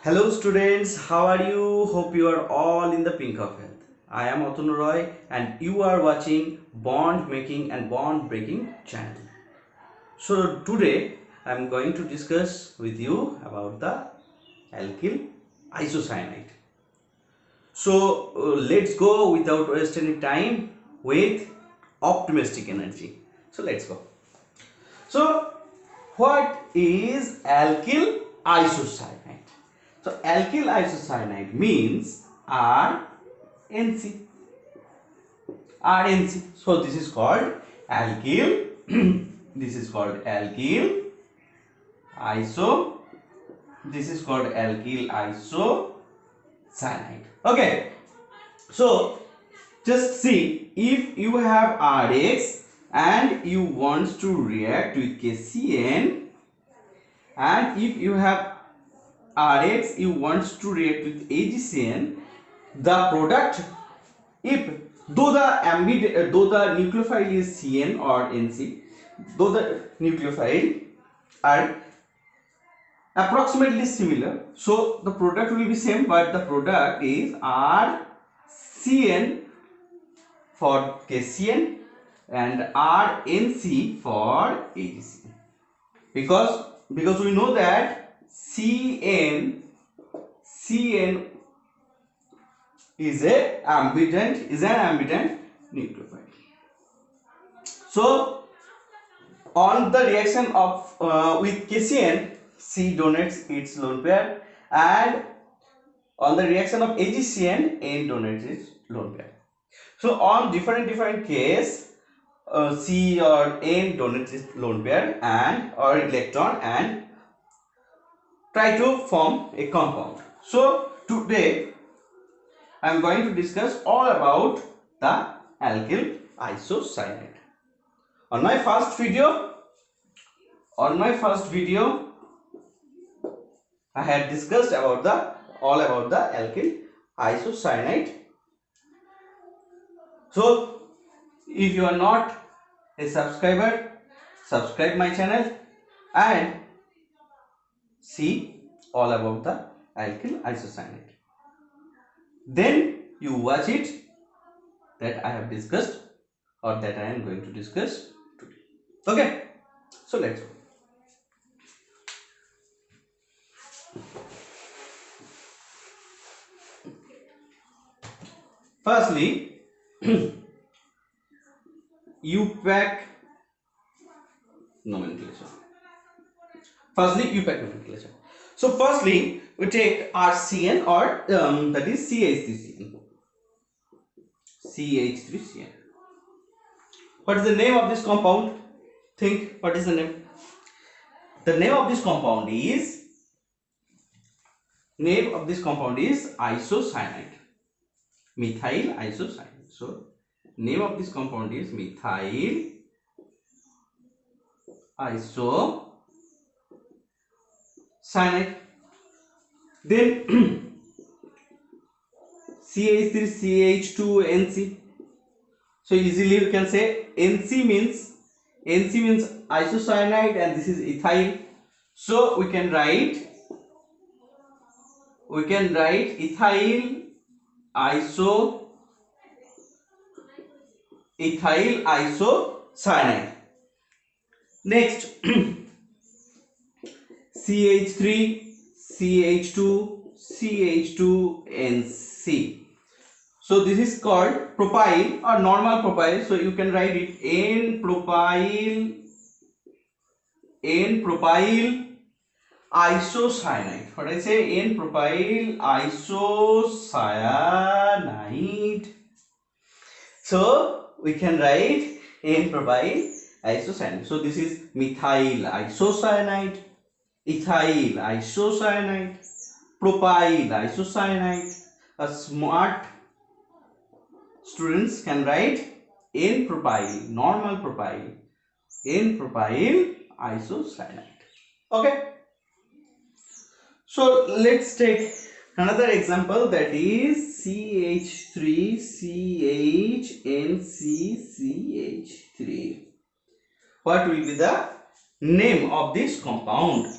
Hello students, how are you? Hope you are all in the pink of health. I am Atun Roy and you are watching Bond Making and Bond Breaking channel. So today I am going to discuss with you about the alkyl isocyanate. So let's go without wasting any time with optimistic energy. So let's go. So what is alkyl isocyanate? So alkyl isocyanate means RNC. RNC. So this is called alkyl. This is called alkyl iso. This is called alkyl isocyanate. Okay. So just see, if you have RX and you want to react with KCN, and if you have RX you want to react with AgCN, the product, if though the nucleophile is CN or NC, though the nucleophile are approximately similar, so the product will be same, but the product is RCN for KCN and RNC for AgCN, because we know that CN is an ambident nucleophile. So on the reaction of with KCN, C donates its lone pair, and on the reaction of AgCN, N donates its lone pair. So on different case, C or N donates its lone pair and or electron and try to form a compound. So today I am going to discuss all about the alkyl isocyanate. On my first video, I had discussed about all about the alkyl isocyanate. So if you are not a subscriber, subscribe my channel and see all about the alkyl isocyanate. Then you watch it that I have discussed or that I am going to discuss today. Okay, so let's go. Firstly, UPAC nomenclature. So firstly, we take RCN or that is CH3CN. CH3CN. What is the name of this compound? Think, what is the name? The name of this compound is isocyanate. Methyl isocyanate. So name of this compound is methyl isocyanate. Then CH3CH2NC. So easily you can say NC means isocyanate and this is ethyl. So we can write ethyl isocyanate. Next CH3 CH2 CH2NC. So this is called propyl or normal propyl. So you can write it N propyl isocyanate. What I say? N propyl isocyanate. So we can write N propyl isocyanate. So this is methyl isocyanate, ethyl isocyanate, propyl isocyanate. A smart students can write N propyl, normal propyl, N propyl isocyanate. Okay. So let's take another example, that is CH3CHNCCH3. What will be the name of this compound?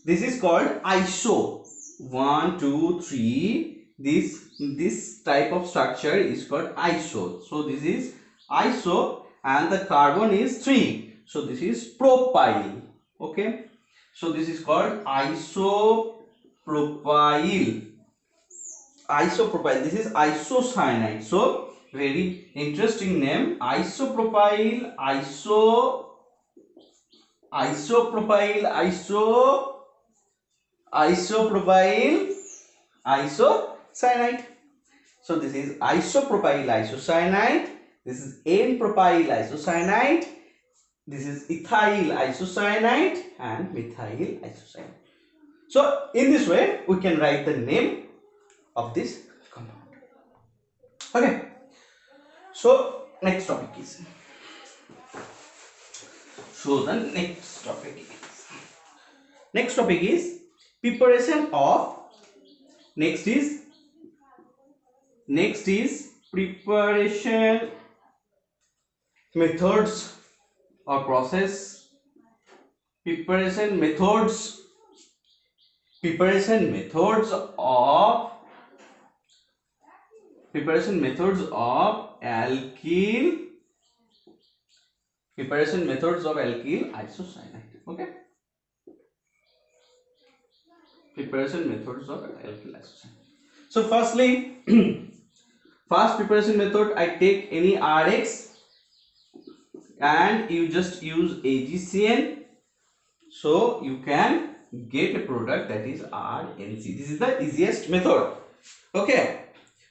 This is called iso. 1, 2, 3. This type of structure is called iso. So this is iso, and the carbon is 3. So this is propyl. Okay. So this is called isopropyl. Isopropyl. This is isocyanide. So very interesting name. Isopropyl. Isopropyl. Isopropyl isocyanide. So this is isopropyl isocyanide. This is N-propyl isocyanide. This is ethyl isocyanide and methyl isocyanide. So in this way we can write the name of this compound. Okay. So next topic is. Next topic is preparation of. Next is preparation methods or process. Preparation methods of alkyl isocyanide. Okay. Preparation methods of alkyl isocyanide. So firstly, first preparation method, I take any RX and you just use AgCN, so you can get a product that is RNC. This is the easiest method. Okay.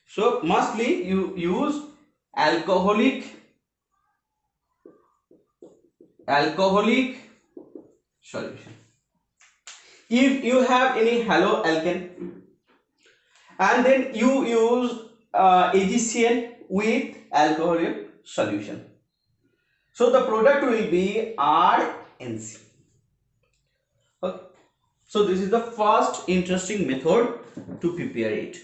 So mostly you use alcoholic solution. If you have any haloalkane and then you use AgCN with alcoholic solution, so the product will be RNC. Okay. So this is the first interesting method to prepare it.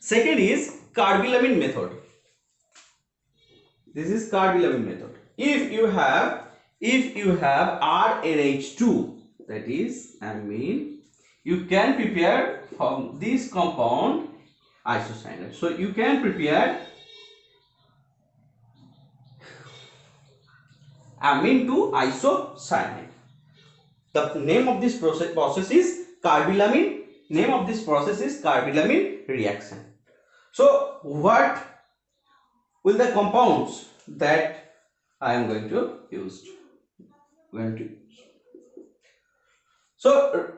Second is carbylamine method. This is carbylamine method. If you have RNH2, that is amine, you can prepare from this compound isocyanate. So you can prepare amine to isocyanate. The name of this process is carbylamine. Name of this process is carbylamine reaction. So what will the compounds that I am going to use? So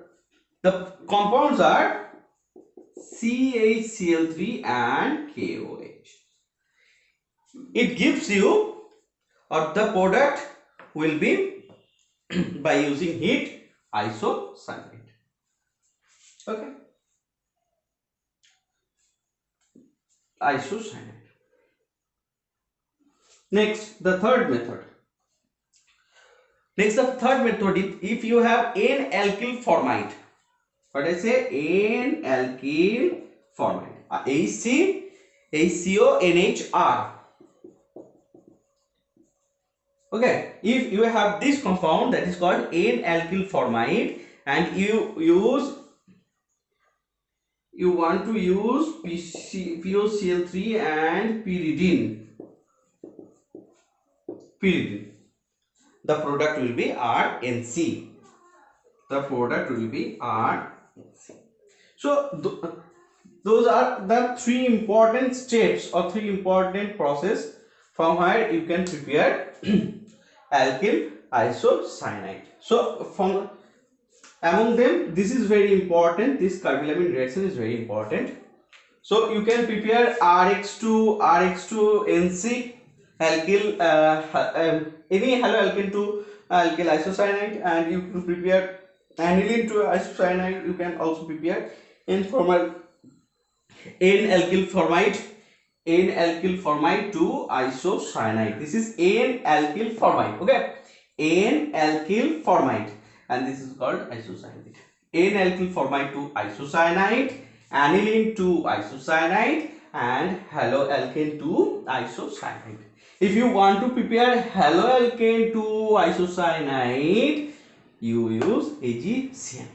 the compounds are CaCl3 and KOH. It gives you, or the product will be by using heat, isocyanate. Okay. Isocyanate. Next, the third method. If you have N-alkyl formate, what I say, N-alkyl formate, HCONHR. Okay, if you have this compound that is called N-alkyl formate and you want to use POCl3 and pyridine, the product will be RNC. So those are the three important steps or three important process from where you can prepare alkyl isocyanide. So from among them, this is very important. This carbylamine reaction is very important. So you can prepare RX2NC alkyl any haloalkane to alkyl isocyanide, and you can prepare aniline to isocyanide. You can also prepare N-alkyl formate to isocyanide. This is N-alkyl formate. Okay, N-alkyl formate, and this is called isocyanate. N-alkyl formate to isocyanide, aniline to isocyanide, and haloalkane to isocyanide. If you want to prepare haloalkane to isocyanide, you use AgCN.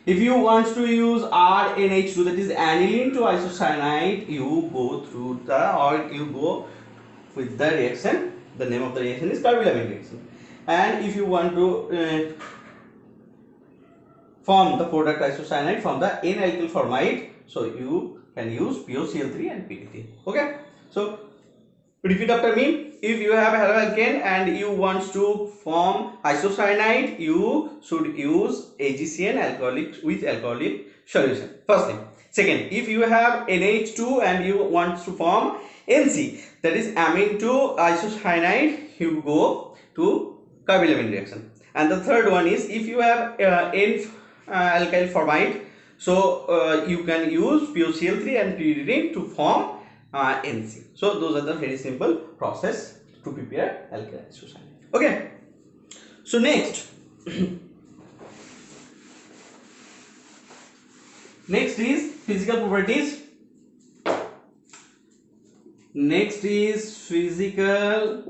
If you want to use RNH2, that is aniline to isocyanate, you go through you go with the reaction. The name of the reaction is carbonyl reaction. And if you want to form the product isocyanate from the N-alkyl formate, so you can use POCl3 and PDT. Okay, so repeat after me. If you have haloalkane and you want to form isocyanate, you should use AgCN alcoholic with alcoholic solution. Firstly. Second, if you have NH2 and you want to form NC, that is amine to isocyanate, you go to carbonyl reaction. And the third one is, if you have N alkyl formate, so you can use POCl3 and pyridine to form NC. So those are the very simple process to prepare alkyl isocyanate. Okay. So next, next is physical properties. Next is physical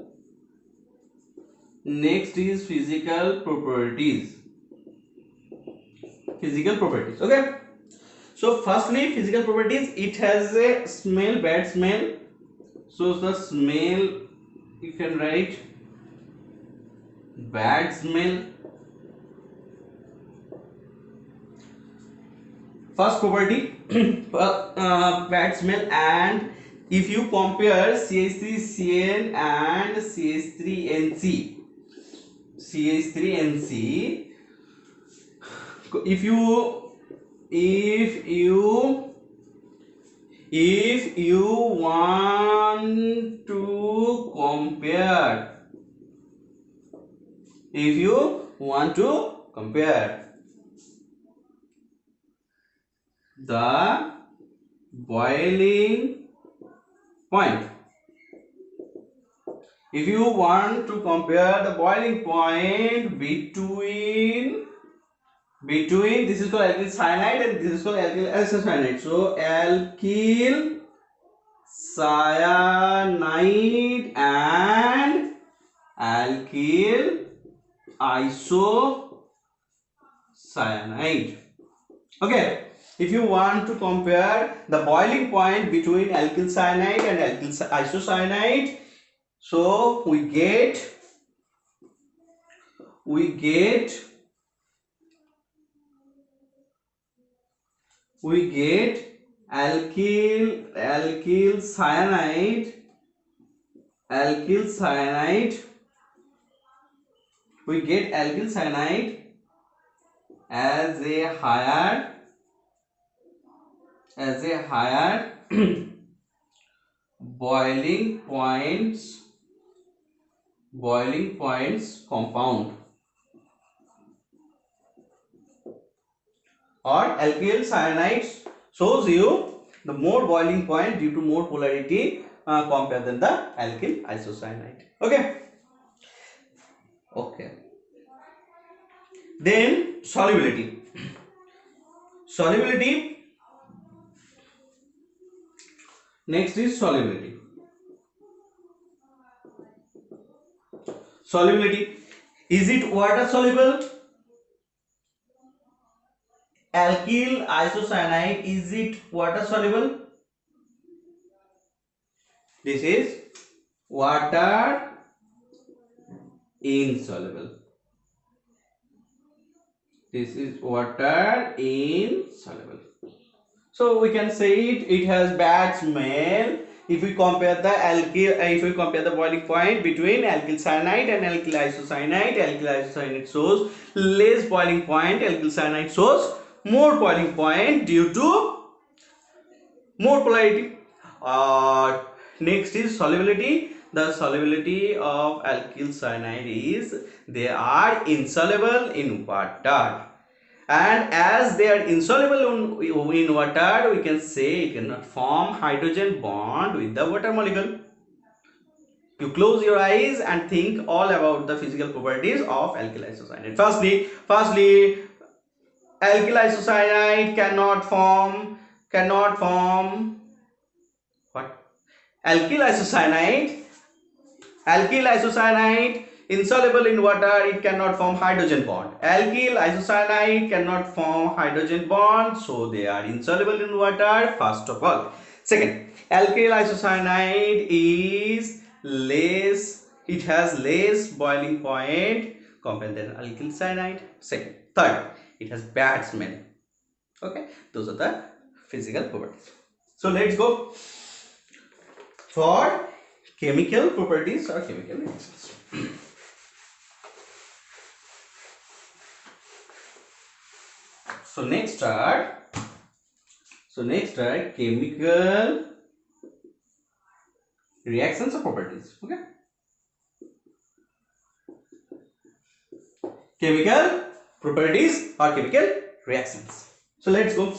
properties. Physical properties. Okay. So firstly, physical properties. It has a smell, bad smell. So the smell, you can write bad smell. First property, bad smell. And if you compare CH3CN and CH3NC, if you want to compare, the boiling point, if you want to compare the boiling point between this is called alkyl cyanide and this is called alkyl isocyanate. So alkyl cyanide and alkyl isocyanide. Okay. If you want to compare the boiling point between alkyl cyanide and alkyl isocyanide, so we get alkyl cyanide, we get alkyl cyanide as a higher boiling points compound, or alkyl cyanide shows you the more boiling point due to more polarity compared than the alkyl isocyanide. Okay. Then solubility. Next is solubility. Is it water soluble? Alkyl isocyanide, is it water soluble? This is water insoluble. So we can say it has bad smell. If we compare the boiling point between alkyl cyanide and alkyl isocyanide shows less boiling point, alkyl cyanide shows more boiling point due to more polarity. Next is solubility. The solubility of alkyl cyanide is they are insoluble in water, and as they are insoluble in water, we can say it cannot form hydrogen bond with the water molecule. You close your eyes and think all about the physical properties of alkyl isocyanide. Firstly, alkyl isocyanide cannot form what? Alkyl isocyanide insoluble in water, it cannot form hydrogen bond. Alkyl isocyanide cannot form hydrogen bond, so they are insoluble in water, first of all. Second, alkyl isocyanide is less, it has less boiling point compared than alkyl cyanide. Second. Third, it has bad smell. Okay, those are the physical properties. So let's go for chemical properties or chemical reactions. So next are chemical reactions or properties. Okay, chemical properties or chemical reactions. So let's go.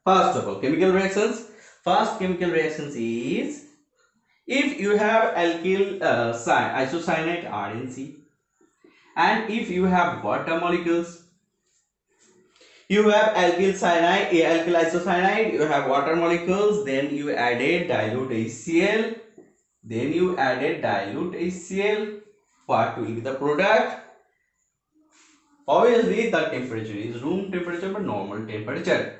First of all, chemical reactions. First chemical reactions is if you have alkyl isocyanate RNC, and if you have water molecules, you have alkyl cyanide, alkyl isocyanide, you have water molecules, then you added dilute HCl, then you added dilute HCl. What will be the product? Obviously, the temperature is room temperature but normal temperature.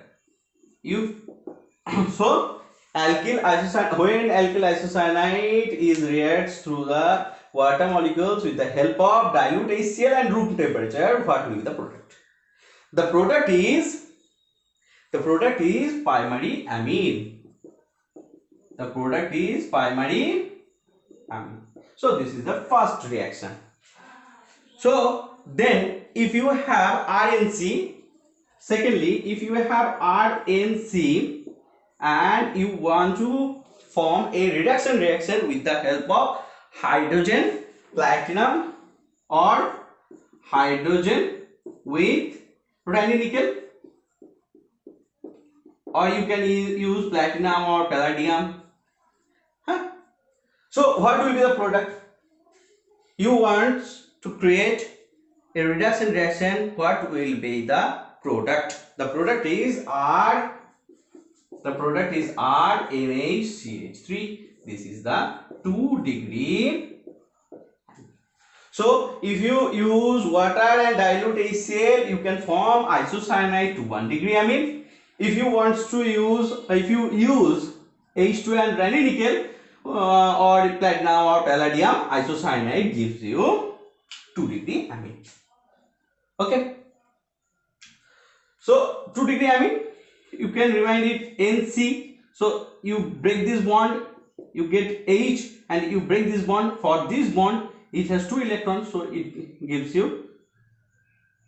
So alkyl isocyanide, when alkyl isocyanide is reacts through the water molecules with the help of dilute HCl and room temperature, what will be the product? The product is primary amine. The product is primary amine. So this is the first reaction. So then if you have RNC, secondly, if you have RNC and you want to form a reduction reaction with the help of hydrogen platinum or hydrogen with Raney nickel, or you can use platinum or palladium. So what will be the product? You want to create a reduction reaction. What will be the product? The product is RNHCH3. This is the 2 degree. So if you use water and dilute HCl, you can form isocyanide to 1 degree amine. If you use H2 and Raney nickel or platinum or palladium, isocyanide gives you 2 degree amine. Okay. So 2 degree amine, you can remind it NC. So you break this bond, you get H, and you break this bond. For this bond, it has 2 electrons, so it gives you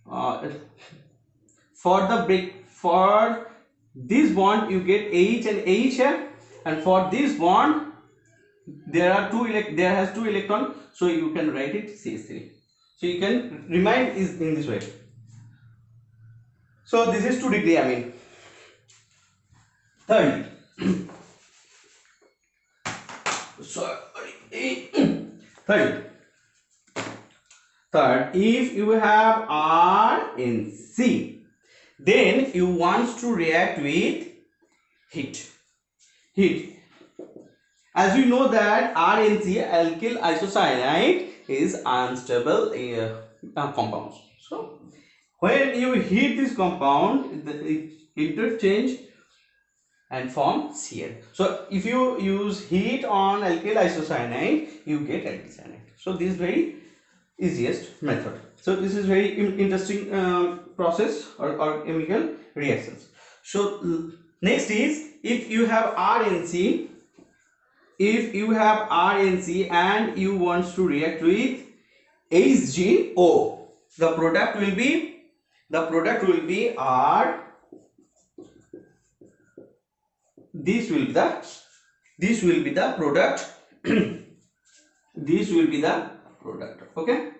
for this bond you get H and H here, and for this bond there has 2 electrons, so you can write it CH3. So you can remind is in this way. So this is 2 degree amine. Thirdly, third, if you have RNC, then you want to react with heat. As you know that RNC, alkyl isocyanide, is unstable compounds. So when you heat this compound, it interchange and form Cl. So if you use heat on alkyl isocyanide, you get alkyl cyanide. So this is very easiest method. So this is very interesting process or chemical reactions. So next is if you have RNC, and you want to react with HGO, the product will be R. This will be the product. This will be the product. Okay.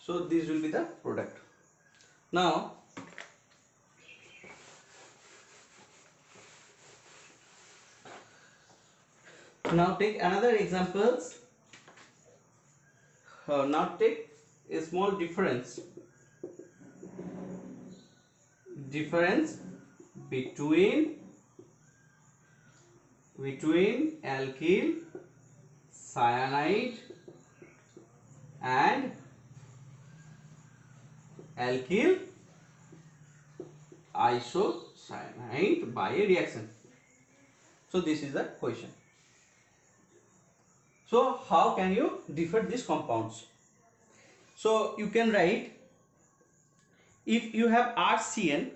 So this will be the product. Now take another examples. Now take a small difference between between alkyl cyanide and alkyl isocyanide by a reaction. So this is the question. So how can you differ these compounds? So you can write, if you have RCN,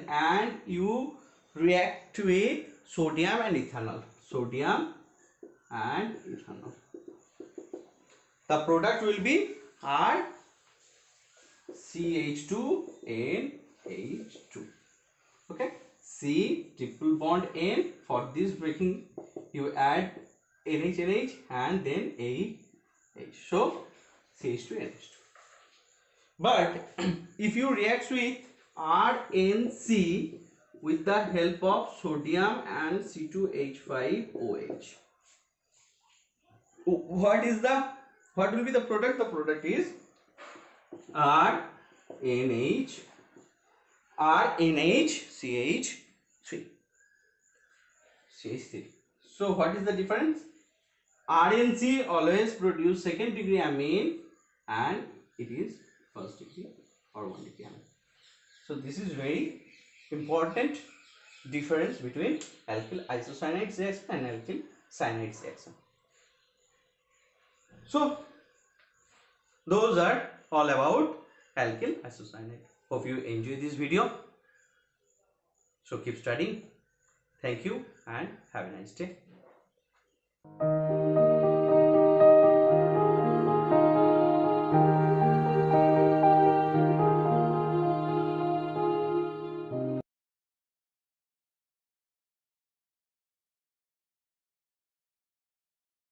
and you react with sodium and ethanol, the product will be RCH2NH2. Okay, C triple bond N. For this breaking you add NH and then AH, so CH2NH2. But if you react with RNC with the help of sodium and C2H5OH, what will be the product? The product is RNHCH3. So what is the difference? RNC always produce second degree amine and it is first degree or 1 degree amine. So this is very important difference between alkyl isocyanide reaction and alkyl cyanide reaction. So those are all about alkyl isocyanide. Hope you enjoy this video. So keep studying. Thank you and have a nice day.